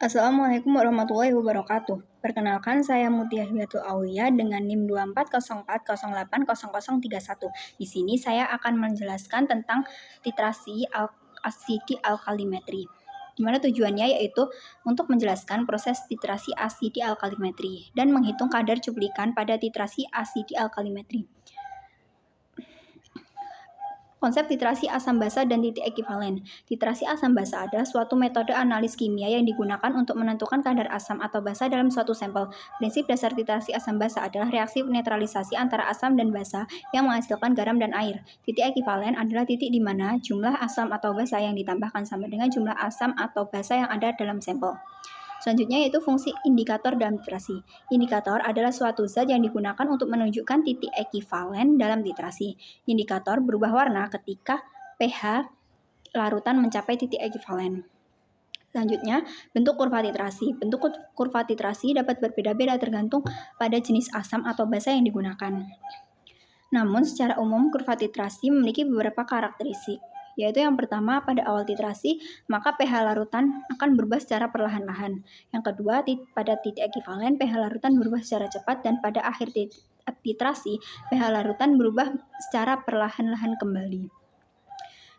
Assalamualaikum warahmatullahi wabarakatuh. Perkenalkan, saya Mutia Hidayatul Aulia dengan NIM 2404080031. Di sini saya akan menjelaskan tentang titrasi asidi alkalimetri. Di mana tujuannya yaitu untuk menjelaskan proses titrasi asidi alkalimetri dan menghitung kadar cuplikan pada titrasi asidi alkalimetri. Konsep titrasi asam basa dan titik ekivalen. Titrasi asam basa adalah suatu metode analis kimia yang digunakan untuk menentukan kadar asam atau basa dalam suatu sampel. Prinsip dasar titrasi asam basa adalah reaksi netralisasi antara asam dan basa yang menghasilkan garam dan air. Titik ekivalen adalah titik di mana jumlah asam atau basa yang ditambahkan sama dengan jumlah asam atau basa yang ada dalam sampel. Selanjutnya yaitu fungsi indikator dalam titrasi. Indikator adalah suatu zat yang digunakan untuk menunjukkan titik ekivalen dalam titrasi. Indikator berubah warna ketika pH larutan mencapai titik ekivalen. Selanjutnya, bentuk kurva titrasi. Bentuk kurva titrasi dapat berbeda-beda tergantung pada jenis asam atau basa yang digunakan. Namun, secara umum kurva titrasi memiliki beberapa karakteristik, yaitu yang pertama, pada awal titrasi, maka pH larutan akan berubah secara perlahan-lahan. Yang kedua, pada titik ekivalen, pH larutan berubah secara cepat, dan pada akhir titrasi, pH larutan berubah secara perlahan-lahan kembali.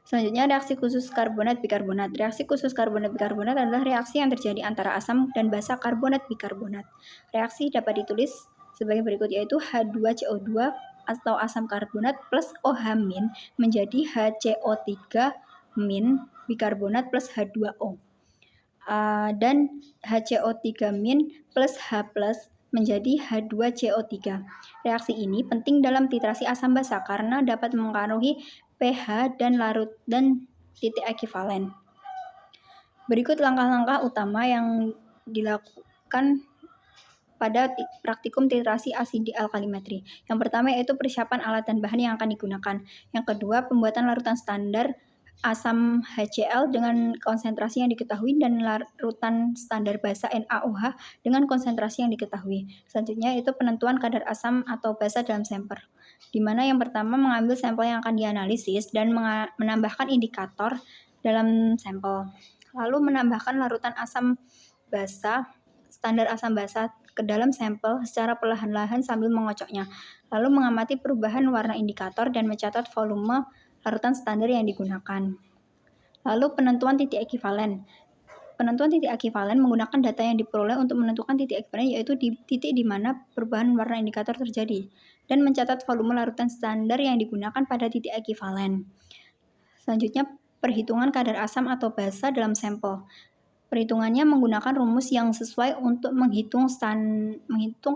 Selanjutnya, reaksi khusus karbonat bikarbonat. Reaksi khusus karbonat bikarbonat adalah reaksi yang terjadi antara asam dan basa karbonat bikarbonat. Reaksi dapat ditulis sebagai berikut, yaitu H2CO2 atau asam karbonat plus OH- menjadi HCO3- bikarbonat plus H2O. Dan HCO3- plus H+ menjadi H2CO3. Reaksi ini penting dalam titrasi asam basa karena dapat mempengaruhi pH dan titik ekivalen. Berikut langkah-langkah utama yang dilakukan pada praktikum titrasi asidi alkalimetri. Yang pertama yaitu persiapan alat dan bahan yang akan digunakan. Yang kedua, pembuatan larutan standar asam HCl dengan konsentrasi yang diketahui dan larutan standar basa NaOH dengan konsentrasi yang diketahui. Selanjutnya yaitu penentuan kadar asam atau basa dalam sampel, di mana yang pertama mengambil sampel yang akan dianalisis dan menambahkan indikator dalam sampel. Lalu menambahkan larutan asam basa, standar asam basa ke dalam sampel secara perlahan-lahan sambil mengocoknya. Lalu mengamati perubahan warna indikator dan mencatat volume larutan standar yang digunakan. Lalu penentuan titik ekivalen. Penentuan titik ekivalen menggunakan data yang diperoleh untuk menentukan titik ekivalen, yaitu di titik di mana perubahan warna indikator terjadi, dan mencatat volume larutan standar yang digunakan pada titik ekivalen. Selanjutnya, perhitungan kadar asam atau basa dalam sampel. Perhitungannya menggunakan rumus yang sesuai untuk menghitung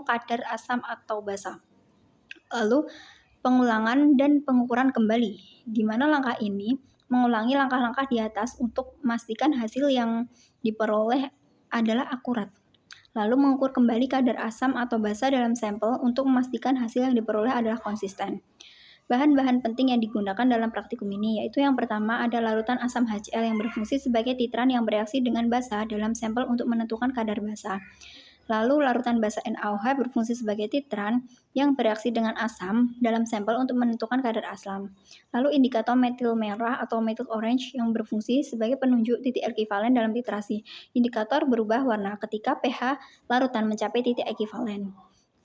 kadar asam atau basa. Lalu pengulangan dan pengukuran kembali, di mana langkah ini mengulangi langkah-langkah di atas untuk memastikan hasil yang diperoleh adalah akurat. Lalu mengukur kembali kadar asam atau basa dalam sampel untuk memastikan hasil yang diperoleh adalah konsisten. Bahan-bahan penting yang digunakan dalam praktikum ini yaitu yang pertama ada larutan asam HCl yang berfungsi sebagai titran yang bereaksi dengan basa dalam sampel untuk menentukan kadar basa. Lalu larutan basa NaOH berfungsi sebagai titran yang bereaksi dengan asam dalam sampel untuk menentukan kadar asam. Lalu indikator metil merah atau metil orange yang berfungsi sebagai penunjuk titik ekivalen dalam titrasi. Indikator berubah warna ketika pH larutan mencapai titik ekivalen.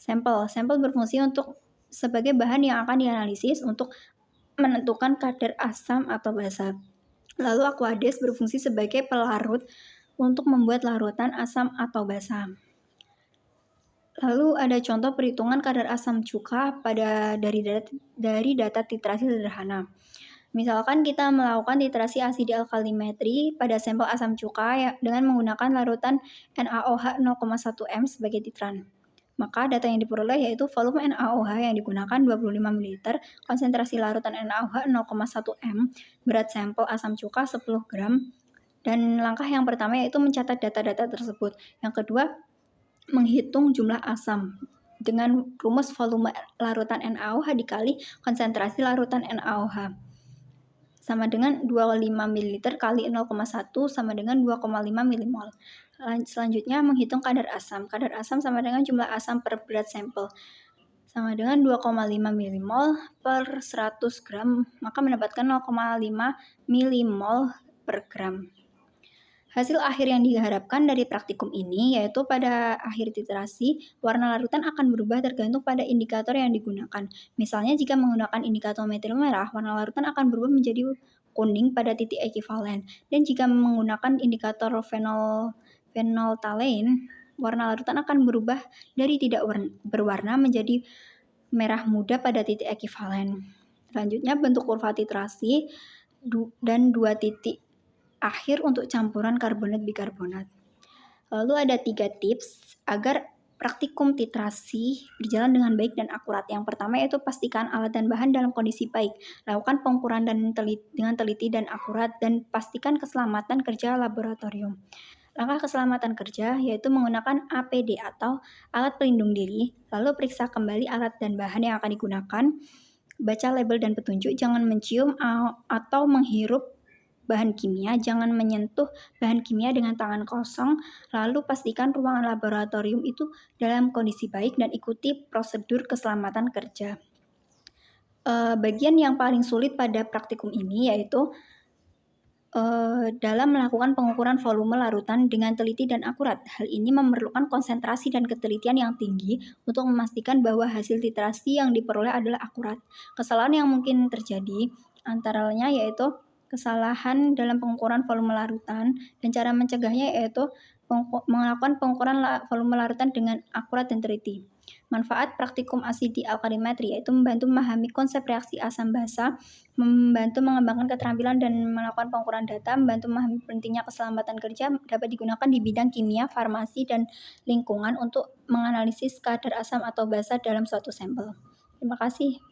Sampel berfungsi sebagai bahan yang akan dianalisis untuk menentukan kadar asam atau basa. Lalu aqueous berfungsi sebagai pelarut untuk membuat larutan asam atau basa. Lalu ada contoh perhitungan kadar asam cuka dari data titrasi sederhana. Misalkan kita melakukan titrasi asidi alkalimetri pada sampel asam cuka dengan menggunakan larutan NaOH 0,1 m sebagai titran. Maka data yang diperoleh yaitu volume NaOH yang digunakan 25 ml, konsentrasi larutan NaOH 0,1 m, berat sampel asam cuka 10 gram, dan langkah yang pertama yaitu mencatat data-data tersebut. Yang kedua, menghitung jumlah asam dengan rumus volume larutan NaOH dikali konsentrasi larutan NaOH sama dengan 25 ml kali 0,1 sama dengan 2,5 mmol. Selanjutnya menghitung kadar asam. Kadar asam sama dengan jumlah asam per berat sampel sama dengan 2,5 mmol per 100 gram, maka mendapatkan 0,5 mmol per gram. Hasil akhir yang diharapkan dari praktikum ini yaitu pada akhir titrasi, warna larutan akan berubah tergantung pada indikator yang digunakan. Misalnya jika menggunakan indikator metil merah, warna larutan akan berubah menjadi kuning pada titik ekivalen. Dan jika menggunakan indikator phenolphthalein, warna larutan akan berubah dari tidak berwarna menjadi merah muda pada titik ekivalen. Selanjutnya bentuk kurva titrasi dan dua titik akhir untuk campuran karbonat bikarbonat. Lalu ada 3 tips agar praktikum titrasi berjalan dengan baik dan akurat. Yang pertama yaitu pastikan alat dan bahan dalam kondisi baik. Lakukan pengukuran dengan teliti dan akurat dan pastikan keselamatan kerja laboratorium. Langkah keselamatan kerja yaitu menggunakan APD atau alat pelindung diri, lalu periksa kembali alat dan bahan yang akan digunakan, baca label dan petunjuk, jangan mencium atau menghirup bahan kimia, jangan menyentuh bahan kimia dengan tangan kosong, lalu pastikan ruangan laboratorium itu dalam kondisi baik dan ikuti prosedur keselamatan kerja. Bagian yang paling sulit pada praktikum ini yaitu dalam melakukan pengukuran volume larutan dengan teliti dan akurat. Hal ini memerlukan konsentrasi dan ketelitian yang tinggi untuk memastikan bahwa hasil titrasi yang diperoleh adalah akurat. Kesalahan yang mungkin terjadi antaranya yaitu kesalahan dalam pengukuran volume larutan, dan cara mencegahnya yaitu melakukan pengukuran volume larutan dengan akurat dan teliti. Manfaat praktikum asidi alkalimetri yaitu membantu memahami konsep reaksi asam basa, membantu mengembangkan keterampilan dan melakukan pengukuran data, membantu memahami pentingnya keselamatan kerja, dapat digunakan di bidang kimia, farmasi, dan lingkungan untuk menganalisis kadar asam atau basa dalam suatu sampel. Terima kasih.